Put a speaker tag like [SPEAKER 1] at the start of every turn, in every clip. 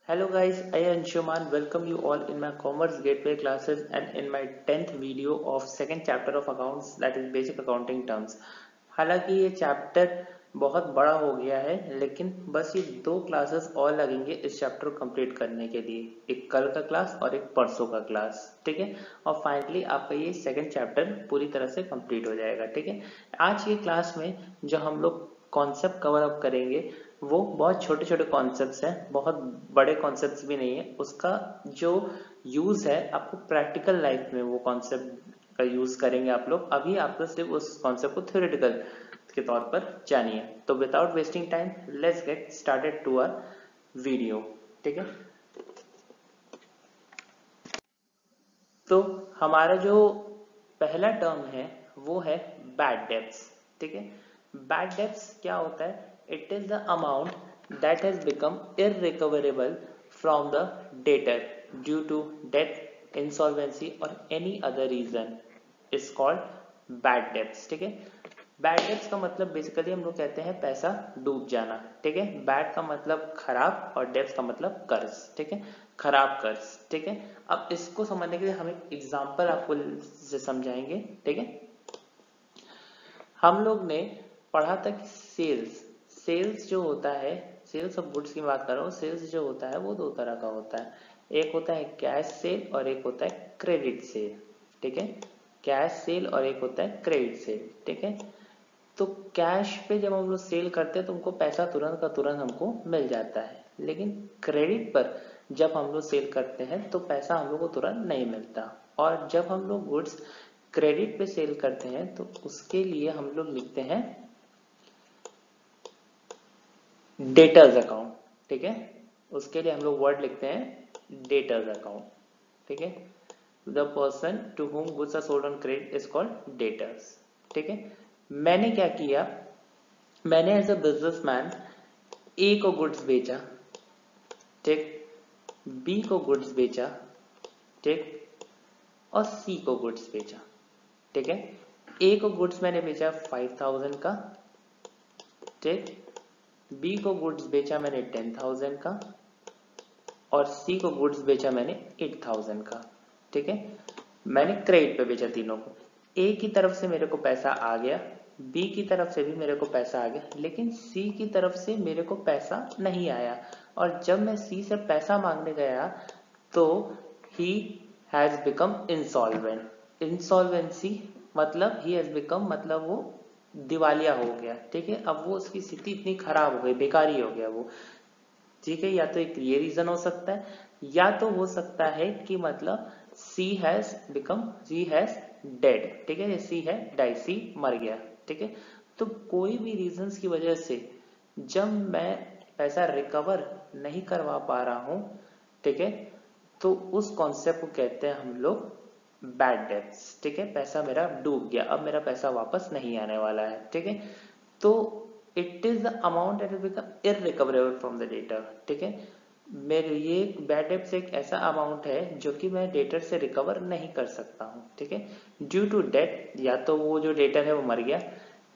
[SPEAKER 1] Hello guys, I am Anshuman. Welcome you all in my Commerce Gateway classes and in my 10th video of second chapter of accounts, that is basic accounting terms. हालांकि ये chapter बहुत बड़ा हो गया है, लेकिन बस ये दो क्लासेस और लगेंगे इस चैप्टर को कंप्लीट करने के लिए, एक कल का क्लास और एक परसों का क्लास, ठीक है। और फाइनली आपका ये सेकंड चैप्टर पूरी तरह से कंप्लीट हो जाएगा, ठीक है। आज के क्लास में जो हम लोग कॉन्सेप्ट कवर अप करेंगे वो बहुत छोटे छोटे कॉन्सेप्ट्स हैं, बहुत बड़े कॉन्सेप्ट्स भी नहीं है। उसका जो यूज है आपको प्रैक्टिकल लाइफ में वो कॉन्सेप्ट का यूज करेंगे आप लोग। अभी आप लोग सिर्फ उस कॉन्सेप्ट को थ्योरेटिकल के तौर पर जानिए। तो without wasting time let's get started to our video, ठीक है। तो हमारा जो पहला टर्म है वो है बैड डेब्ट्स, ठीक है। बैड डेब्ट्स क्या होता है? It is the amount that has become irrecoverable from the debtor due to death, insolvency और any other reason is called bad debts, ठीक है। बैड डेब्ट्स का मतलब बेसिकली हम लोग कहते हैं पैसा डूब जाना, ठीक है। बैड का मतलब खराब और डेब्ट्स का मतलब कर्ज, ठीक है, खराब कर्ज, ठीक है। अब इसको समझने के लिए हम एक एग्जांपल आपको से समझाएंगे, ठीक है। हम लोग ने पढ़ा था कि सेल्स जो होता है, सेल्स ऑफ गुड्स की बात कर रहा हूँ। सेल्स जो होता है वो दो तरह का होता है, एक होता है कैश सेल और एक होता है क्रेडिट सेल, ठीक है। कैश सेल और एक होता है क्रेडिट सेल, ठीक है। तो कैश पे जब हम लोग सेल करते हैं तो उनको पैसा तुरंत का तुरंत हमको मिल जाता है, लेकिन क्रेडिट पर जब हम लोग सेल करते हैं तो पैसा हम लोग को तुरंत नहीं मिलता। और जब हम लोग गुड्स क्रेडिट पे सेल करते हैं तो उसके लिए हम लोग लिखते हैं डेटर्स अकाउंट, ठीक है। उसके लिए हम लोग वर्ड लिखते हैं डेटर्स अकाउंट, ठीक है। The person to whom goods are sold on credit is called debtors, ठीक है। मैंने क्या किया, मैंने एज अ बिजनेसमैन ए को गुड्स बेचा, ठीक, बी को गुड्स बेचा, ठीक, और सी को गुड्स बेचा, ठीक है। ए को गुड्स मैंने बेचा 5000 का, ठीक, बी को गुड्स बेचा मैंने 10,000 का और सी को गुड्स बेचा मैंने 8,000 का, ठीक है। मैंने क्रेडिट पे बेचा तीनों को। ए की तरफ से मेरे को पैसा आ गया, बी की तरफ से भी मेरे को पैसा आ गया, लेकिन सी की तरफ से मेरे को पैसा नहीं आया। और जब मैं सी से पैसा मांगने गया तो he has become insolvent. Insolvency मतलब ही हैज बिकम मतलब वो दिवालिया हो गया, ठीक है। अब वो उसकी स्थिति इतनी खराब हो गई, बेकारी हो गया वो, ठीक है। या तो एक ये रीजन हो सकता है, या तो हो सकता है कि मतलब she has become, she has dead, ठीक है, सी है डाई, सी मर गया, ठीक है। तो कोई भी रीजंस की वजह से जब मैं पैसा रिकवर नहीं करवा पा रहा हूं, ठीक है, तो उस कॉन्सेप्ट को कहते हैं हम लोग बैड डेब्ट्स, ठीक है। पैसा मेरा डूब गया, अब मेरा पैसा वापस नहीं आने वाला है, ठीक है। तो it is the amount that become irrecoverable from the debtor, ठीक है। मेरे ये बैड डेब्ट्स एक ऐसा अमाउंट है जो कि मैं डेटर से रिकवर नहीं कर सकता हूँ, ठीक है, ड्यू टू डेट, या तो वो जो डेटर है वो मर गया,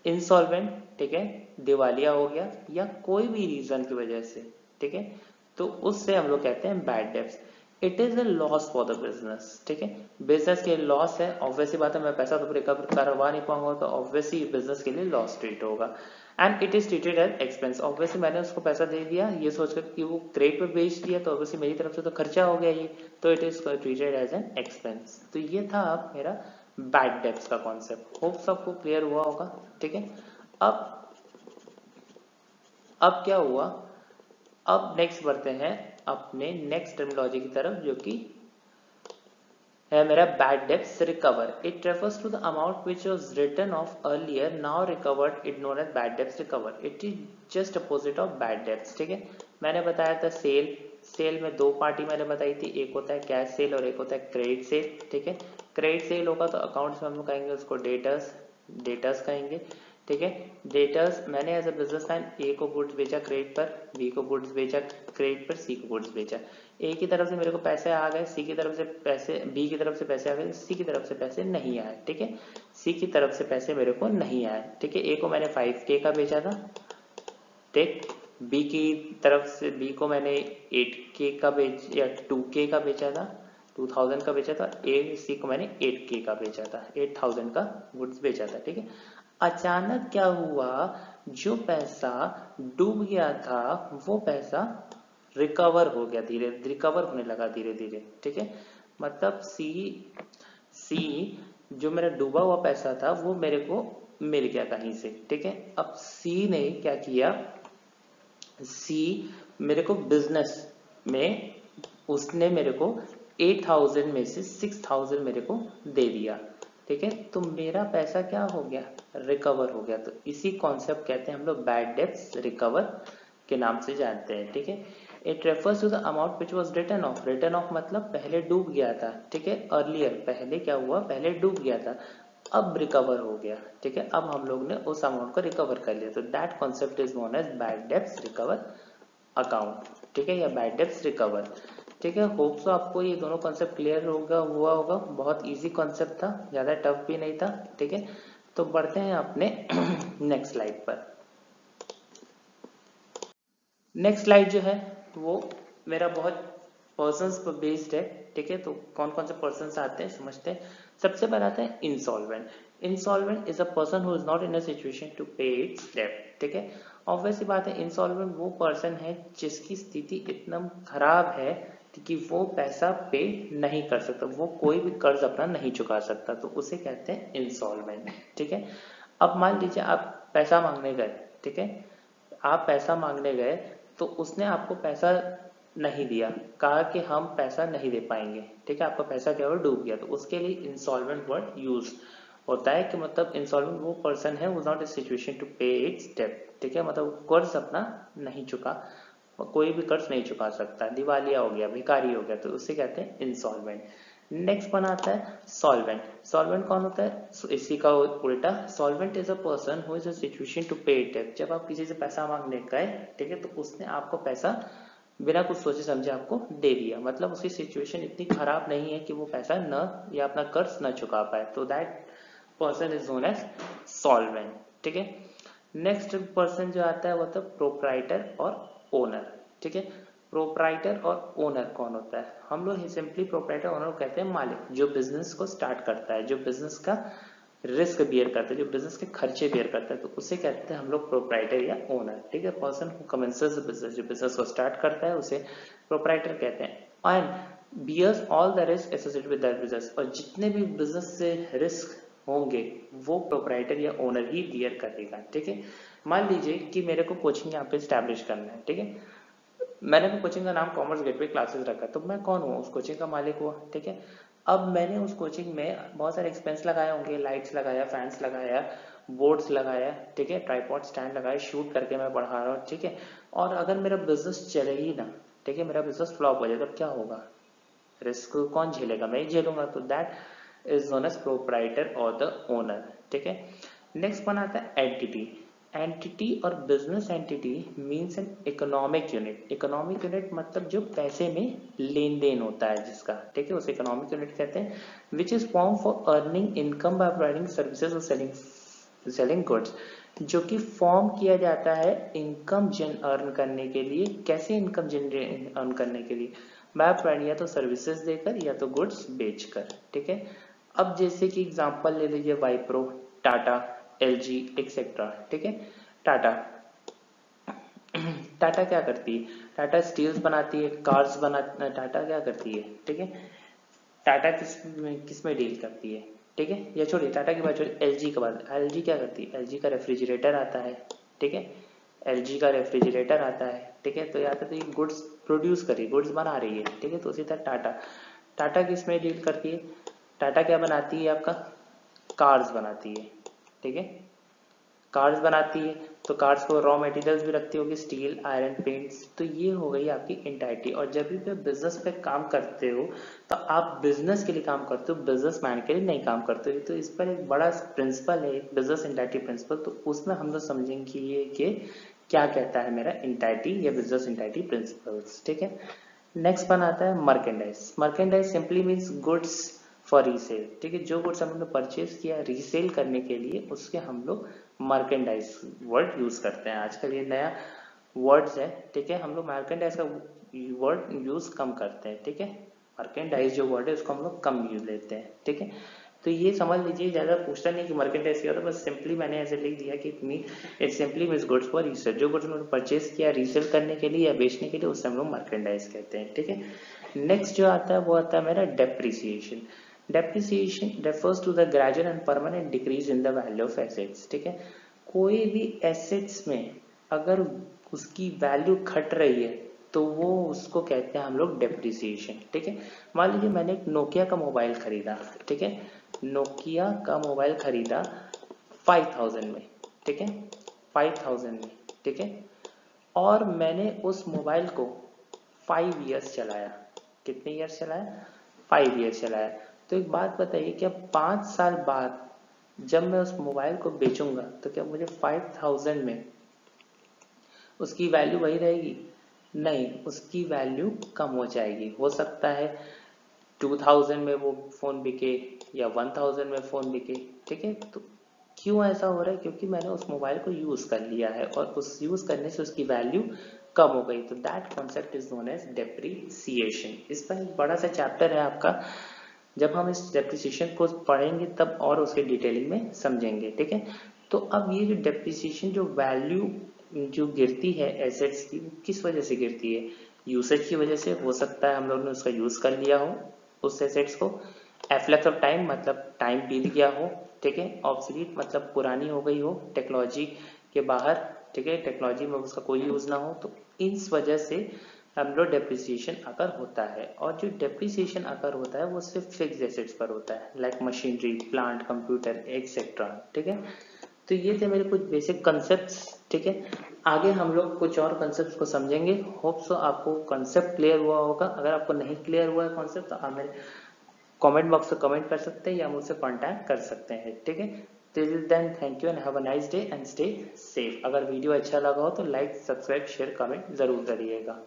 [SPEAKER 1] इंसॉल्वेंट, ठीक है, दिवालिया हो गया, या कोई भी रीजन की वजह से, ठीक है। तो उससे हम लोग कहते हैं bad debts. It is a loss for the business, ठीक है। बिजनेस के लॉस है, ऑब्वियसली बात है, मैं पैसा तो रिकवर करवा नहीं पाऊंगा तो ऑब्वियसली बिजनेस के लिए लॉस ट्रीट होगा। And it is treated as expense. Obviously मैंने उसको पैसा दे दिया ये सोचकर कि वो क्रेडिट पे बेच दिया, तो ऑब्वियसली मेरी तरफ से तो खर्चा हो गया ये, तो it is treated as an expense. तो ये था अब मेरा बैड डेब्ट्स का कॉन्सेप्ट। होप सबको क्लियर हुआ होगा, ठीक है। अब क्या हुआ, अब नेक्स्ट बढ़ते हैं अपने नेक्स्ट टर्मिनोलॉजी की तरफ, जो कि है मेरा bad debts recover. It refers to the amount which was written off earlier now recovered, it known as bad debts recover. It is just opposite of bad debts, ठीक है। मैंने बताया था सेल, सेल में दो पार्टी मैंने बताई थी, एक होता है कैश सेल और एक होता है क्रेडिट सेल, ठीक है। क्रेडिट सेल होगा तो अकाउंट्स में हम लोग कहेंगे उसको डेटर्स, डेटर्स कहेंगे, ठीक है। डेटर्स, मैंने एज अ बिजनेसमैन ए को गुड्स बेचा क्रेडिट पर, बी को गुड्स बेचा क्रेडिट पर, सी को गुड्स बेचा। ए की तरफ से मेरे को पैसे आ गए, सी की तरफ से पैसे, बी की तरफ से पैसे आ गए, सी की तरफ से पैसे नहीं आए, ठीक है। सी की तरफ से पैसे मेरे को नहीं आए, ठीक है। ए को मैंने 5K का बेचा था, ठीक, बी की तरफ से, बी को मैंने 8K का बेच या 2K का बेचा था, 2000 का बेचा था, ए सी को मैंने 8K का बेचा था, 8000 का गुड्स बेचा था, ठीक है। अचानक क्या हुआ, जो पैसा डूब गया था वो पैसा रिकवर हो गया, धीरे रिकवर होने लगा धीरे धीरे, ठीक है। मतलब सी जो मेरा डूबा हुआ पैसा था वो मेरे को मिल गया कहीं से, ठीक है। अब सी ने क्या किया, सी मेरे को बिजनेस में उसने मेरे को 8000 में से 6000 मेरे को दे दिया, ठीक है। तो मेरा पैसा क्या हो गया, रिकवर हो गया। तो इसी कॉन्सेप्ट कहते हैं हम लोग बैड डेब्ट्स रिकवर के नाम से जानते हैं, ठीक है। It refers to the amount which was return off, return off मतलब पहले डूब गया था, ठीक है। अर्लियर पहले क्या हुआ, पहले डूब गया था, अब रिकवर हो गया, ठीक है। अब हम लोग ने उस अमाउंट को रिकवर कर लिया, तो that concept is known as bad debts recover account, ठीक है, या बैड डेब्ट्स रिकवर, ठीक है। होप सो आपको ये दोनों कॉन्सेप्ट क्लियर हुआ होगा। बहुत इजी कॉन्सेप्ट था, ज्यादा टफ भी नहीं था, ठीक है। तो बढ़ते हैं अपने नेक्स्ट स्लाइड पर। नेक्स्ट स्लाइड जो है वो मेरा बहुत पर्सन्स पर बेस्ड है, ठीक है। तो कौन कौन से पर्सन्स आते हैं समझते हैं। सबसे पहले आता है insolvent. Insolvent is a person who is not in a situation to pay its डेब्ट, ठीक है। ऑब्वियस सी बात है, इंसॉल्वेंट वो पर्सन है जिसकी स्थिति इतना खराब है कि वो पैसा पे नहीं कर सकता, वो कोई भी कर्ज अपना नहीं चुका सकता, तो उसे कहते हैं इंसॉल्वेंट, ठीक है। अब मान लीजिए आप पैसा मांगने गए, ठीक है, आप पैसा मांगने गए तो उसने आपको पैसा नहीं दिया, कहा कि हम पैसा नहीं दे पाएंगे, ठीक है, आपका पैसा क्या हुआ, डूब गया। तो उसके लिए इंसॉल्वेंट वर्ड यूज होता है कि मतलब इंसॉल्वेंट वो पर्सन है not in situation to pay its डेब्ट, ठीक है, मतलब कर्ज अपना नहीं चुका, कोई भी कर्ज नहीं चुका सकता, दिवालिया हो गया, भिखारी हो गया, तो उसे कहते हैं इंसॉल्वेंट। नेक्स्ट बना आता है सॉल्वेंट। सॉल्वेंट कौन होता है, इसी का उल्टा, solvent is a person who is a situation to pay debt. जब आप किसी से पैसा मांगने गए, ठीक है, तो उसने आपको पैसा बिना कुछ सोचे समझे आपको दे दिया, मतलब उसकी सिचुएशन इतनी खराब नहीं है कि वो पैसा न या अपना कर्ज न चुका पाए, तो that person is known as solvent, ठीक है। नेक्स्ट पर्सन जो आता है वो तो प्रोप्राइटर और ओनर, ठीक है। प्रोप्राइटर और ओनर कौन होता है, हम लोग सिंपली प्रोप्राइटर ओनर को कहते हैं मालिक, जो बिजनेस को स्टार्ट करता है, जो बिजनेस का रिस्क बियर करता है, जो बिजनेस के खर्चे बियर करता है, तो उसे कहते हैं हम लोग प्रोप्राइटर या ओनर, ठीक है। Person who commences the business, जो बिजनेस को स्टार्ट करता है उसे प्रोप्राइटर कहते हैं। And bears all the risk associated with that business, और जितने भी बिजनेस से रिस्क होंगे वो प्रोप्राइटर या ओनर ही बियर करेगा, ठीक है। मान लीजिए कि मेरे को कोचिंग यहाँ पे स्टैब्लिश करना है, ठीक है, मैंने भी कोचिंग का नाम कॉमर्स गेटवे क्लासेस रखा, तो मैं कौन हुआ, उस कोचिंग का मालिक हुआ, ठीक है। अब मैंने उस कोचिंग में बहुत सारे एक्सपेंस लगाए होंगे, लाइट्स लगाया, फैंस लगाया, बोर्ड्स लगाया, ठीक है, ट्राइपॉड स्टैंड लगाया, शूट करके मैं पढ़ा रहा हूँ, ठीक है। और अगर मेरा बिजनेस चले ही ना, ठीक है, मेरा बिजनेस फ्लॉप हो जाए, तब क्या होगा, रिस्क कौन झेलेगा, मैं ही झेलूंगा, तो that is known as proprietor और द ओनर, ठीक है। नेक्स्ट वन आता है एंटिटी। एंटिटी और business entity means an economic unit. Economic unit मतलब जो पैसे में लेन देन होता है जिसका, ठीक है, उसे इकोनॉमिक यूनिट कहते हैं। Which is form for earning income by providing services और सेलिंग गुड्स, जो कि फॉर्म किया जाता है इनकम अर्न करने के लिए। कैसे इनकम जनरेट अर्न करने के लिए, बाय प्रोवाइड या तो सर्विसेज देकर या तो गुड्स बेचकर, ठीक है। अब जैसे कि एग्जांपल ले लीजिए वाइप्रो, टाटा, एलजी एक्सेट्रा, ठीक है। टाटा टाटा क्या करती है, टाटा स्टील्स बनाती है, कार्स बना, टाटा क्या करती है, ठीक है। टाटा किस में डील करती है, ठीक है, या छोड़िए टाटा की बात, छोड़िए एलजी की बात, एलजी क्या करती है, एलजी का रेफ्रिजरेटर आता है, ठीक है, एलजी का रेफ्रिजरेटर आता है, ठीक है। तो यहाँ पे तो ये गुड्स प्रोड्यूस कर रही है, गुड्स बना रही है, ठीक है। तो उसी तरह टाटा, टाटा किस में डील करती है, टाटा क्या बनाती है, आपका कार्स बनाती है, ठीक है, कार्स बनाती है, तो कार्स को रॉ मटेरियल्स भी रखती होगी, स्टील, आयरन, पेंट्स, तो ये हो गई आपकी एंटाइटी। और जब भी आप बिजनेस पे काम करते हो तो आप बिजनेस के लिए काम करते हो, बिजनेस मैन के लिए नहीं काम करते हो। तो इस पर एक बड़ा प्रिंसिपल है, बिजनेस एंटाइटी प्रिंसिपल, तो उसमें हम लोग समझेंगे ये कि क्या कहता है मेरा एंटाइटी या बिजनेस एंटाइटी प्रिंसिपल्स, ठीक है। नेक्स्ट वन आता है merchandise. Merchandise simply means goods for resale, ठीक है, जो गुड्स हमने परचेज किया रीसेल करने के लिए उसके हम लोग मर्केंडाइज वर्ड यूज करते हैं। आजकल ये नया वर्ड्स है, ठीक है, हम लोग मर्केंडाइज का वर्ड यूज कम करते हैं, ठीक है, मर्केंडाइज जो वर्ड है उसको हम लोग कम यूज लेते हैं, ठीक है। तो ये समझ लीजिए, ज्यादा पूछता नहीं कि मर्केंडाइज क्या होता है, बस सिंपली मैंने ऐसे लिख दिया कि it simply means goods for resale, जो गुड्स मैंने परचेज किया रीसेल करने के लिए या बेचने के लिए, उससे हम लोग मर्केंडाइज कहते हैं, ठीक है। नेक्स्ट जो आता है वो आता है मेरा depreciation. Depreciation refers to the gradual and permanent decrease in the value of assets, ठीक है। कोई भी एसेट्स में अगर उसकी वैल्यू घट रही है तो वो उसको कहते हैं हम लोग डेप्रिसिएशन, ठीक है। मान लीजिए मैंने एक नोकिया का मोबाइल खरीदा, ठीक है, नोकिया का मोबाइल खरीदा 5000 में, ठीक है, 5000 में, ठीक है, और मैंने उस मोबाइल को 5 ईयर्स चलाया। कितने ईयर्स चलाया? 5 ईयर्स चलाया। तो एक बात बताइए, क्या 5 साल बाद जब मैं उस मोबाइल को बेचूंगा तो क्या मुझे 5000 में उसकी वैल्यू वही रहेगी? नहीं, उसकी वैल्यू कम हो जाएगी। हो सकता है 2000 में वो फोन बिके या 1000 में फोन बिके, ठीक है। तो क्यों ऐसा हो रहा है? क्योंकि मैंने उस मोबाइल को यूज कर लिया है और उस यूज करने से उसकी वैल्यू कम हो गई। तो that concept is known as depreciation. इस पर एक बड़ा सा चैप्टर है आपका, जब हम इस डेप्रिसिएशन को पढ़ेंगे तब और उसके डिटेलिंग में समझेंगे, ठीक है। तो अब ये जो डेप्रिसिएशन, जो वैल्यू जो गिरती है एसेट्स की, किस वजह से गिरती है? यूसेज की वजह से। हो सकता है हम लोग ने उसका यूज कर लिया हो उस एसेट्स को। एफ्लक्स ऑफ टाइम मतलब टाइम बीत गया हो, ठीक है। ऑब्सोलीट मतलब पुरानी हो गई हो टेक्नोलॉजी के बाहर, ठीक है, टेक्नोलॉजी में उसका कोई यूज ना हो। तो इस वजह से हम लोग डेप्रिसिएशन अगर होता है। और जो डेप्रिसिएशन अगर होता है वो सिर्फ फिक्स्ड एसेट्स पर होता है, like machinery, plant, computer etcetera, ठीक है। तो ये थे मेरे कुछ बेसिक कंसेप्ट्स, ठीक है। आगे हम लोग कुछ और कंसेप्ट्स को समझेंगे। होप सो आपको कंसेप्ट क्लियर हुआ होगा। अगर आपको नहीं क्लियर हुआ है कॉन्सेप्ट तो आप मेरे कमेंट बॉक्स में कमेंट कर सकते हैं या मुझसे कांटेक्ट कर सकते हैं, ठीक है। Till then thank you and have a nice day and stay safe. अगर वीडियो अच्छा लगा हो तो लाइक, सब्सक्राइब, शेयर, कमेंट जरूर करिएगा।